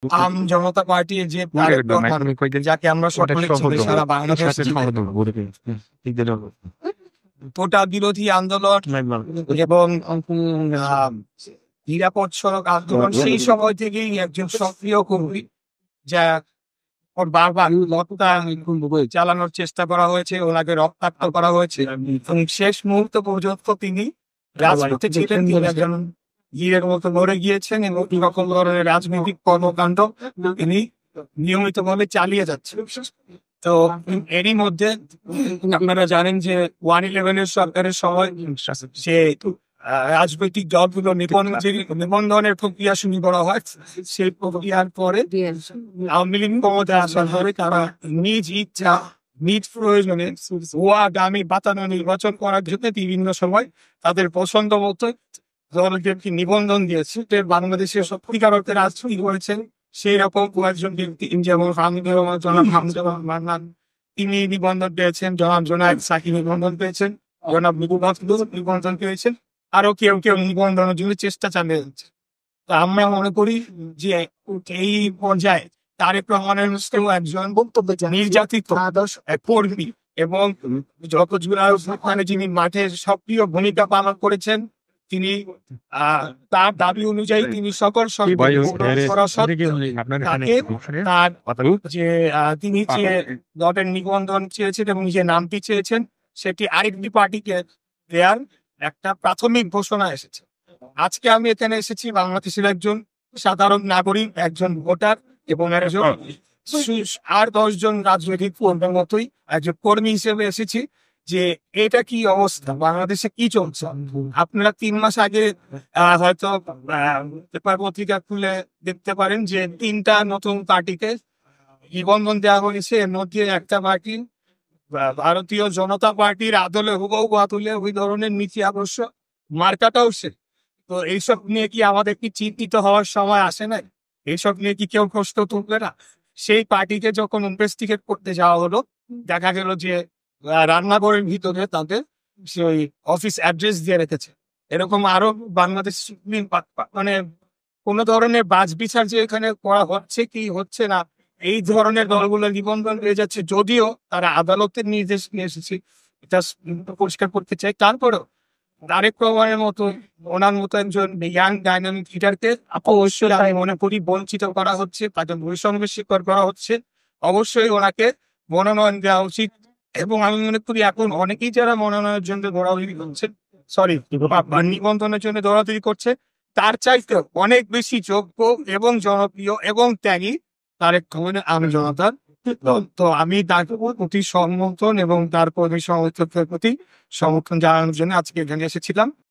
আম জনতা পার্টির যে তারেক রহমান, যাকে আমরা সকলে চিনি সারা বাংলাদেশ জুড়ে, কোটা বিরোধী আন্দোলন এবং নিরাপদ সড়ক আন্দোলন সেই সময় থেকেই একজন সক্রিয় কর্মী, যা ওর বারবার হত্যা চালানোর চেষ্টা করা হয়েছে, ওনাকে রক্তাক্ত করা হয়েছে এবং শেষ মুহূর্ত পর্যন্ত তিনি রাজপথে ছিলেন। তিনি একজন গিরের মতো মরে গিয়েছেন এবং সকল ধরনের রাজনৈতিক কর্মকাণ্ড তিনি নিয়মিতভাবে চালিয়ে যাচ্ছেন। তো এরই মধ্যে আপনারা জানেন যে 111 সরকারের সময় সে রাজনৈতিক দলগুলো নিবন্ধনের প্রক্রিয়া শুরু করা হয়। সেই প্রক্রিয়ার পরে আওয়ামী লীগ ক্ষমতায় আসার পরে তারা নিজ ইচ্ছা নিজ প্রয়োজনে ভুয়া আগামী বাতানো নির্বাচন করার জন্য বিভিন্ন সময় তাদের পছন্দ মতো দলকে নিবন্ধন দিয়েছে। বাংলাদেশের সত্যিকার অর্থে রাজনীতি করেছেন সেই রকম কয়েকজন ব্যক্তি, যেমন মান্নান তিনি নিবন্ধন পেয়েছেন, জনাব জোনায়েদ সাকি নিবন্ধন পেয়েছেন, জনাব নিবন্ধন পেয়েছেন, আরো কেউ কেউ নিবন্ধনের জন্য চেষ্টা চালিয়ে যাচ্ছে। তো আমরা মনে করি যে এই পর্যায়ে তারেক রহমানের একজন নির্যাতিত কর্মী এবং যত জুলাই যিনি মাঠে সক্রিয় ভূমিকা পালন করেছেন, তিনি তার দাবি অনুযায়ী তিনি সকল তিনি যে দলের নিবন্ধন চেয়েছেন এবং যে নামটি চেয়েছেন সেটি আরেকটি পার্টিকে দেওয়ার একটা প্রাথমিক ঘোষণা এসেছে। আজকে আমি এখানে এসেছি বাংলাদেশের একজন সাধারণ নাগরিক, একজন ভোটার এবং একজন আর 10 জন রাজনৈতিক কর্মীর মতোই একজন কর্মী হিসেবে এসেছি যে এটা কি অবস্থা, বাংলাদেশে কি চলছে। আপনারা 3 মাস আগে হয়তো পেপার পত্রিকা খুলে দেখতে পারেন যে 3টা নতুন পার্টিকে নিবন্ধন দেওয়া হয়েছে। এর মধ্যে একটা পার্টি ভারতীয় জনতা পার্টির আদলে হুবহু আদলে ওই ধরনের নীতি আদর্শ মার্কাটাও সে। তো এইসব নিয়ে কি আমাদের কি চিন্তিত হওয়ার সময় আসে নাই? এইসব নিয়ে কি কেউ প্রশ্ন তুলবে না? সেই পার্টিকে যখন ইনভেস্টিগেট করতে যাওয়া হলো, দেখা গেল যে রান্নাঘরের ভিতরে তাদের সেই অফিস অ্যাড্রেস দিয়ে রেখেছে। এরকম আরো বাংলাদেশ মানে কোন ধরনের বাজ বিচার যে এখানে করা হচ্ছে কি হচ্ছে না, এই ধরনের দলগুলো নিবন্ধন হয়ে যাচ্ছে, যদিও তারা আদালতের নির্দেশ নিয়ে এসেছে, এটা পরিষ্কার করতে চাই। তারপরেও তারেক রহমানের মতো ওনার মতো একজন ইয়াং ডাইনামিক লিডারকে অবশ্যই আমি মনে করি বঞ্চিত করা হচ্ছে, তাকে বৈষম্য স্বীকার করা হচ্ছে। অবশ্যই ওনাকে মনোনয়ন দেওয়া উচিত এবং আমি মনে করি এখন অনেকেই যারা মনোনয়নের জন্য দৌড়াদৌড়ি করছে, নিবন্ধনের জন্য দৌড়াদৌড়ি করছে, তার চাইতে অনেক বেশি যোগ্য এবং জনপ্রিয় এবং ত্যাগী তারেক রহমানের আম জনতার। তো আমি তার প্রতি সমর্থন এবং তার কর্মী সমর্থকদের প্রতি সমর্থন জানানোর জন্য আজকে এখানে এসেছিলাম।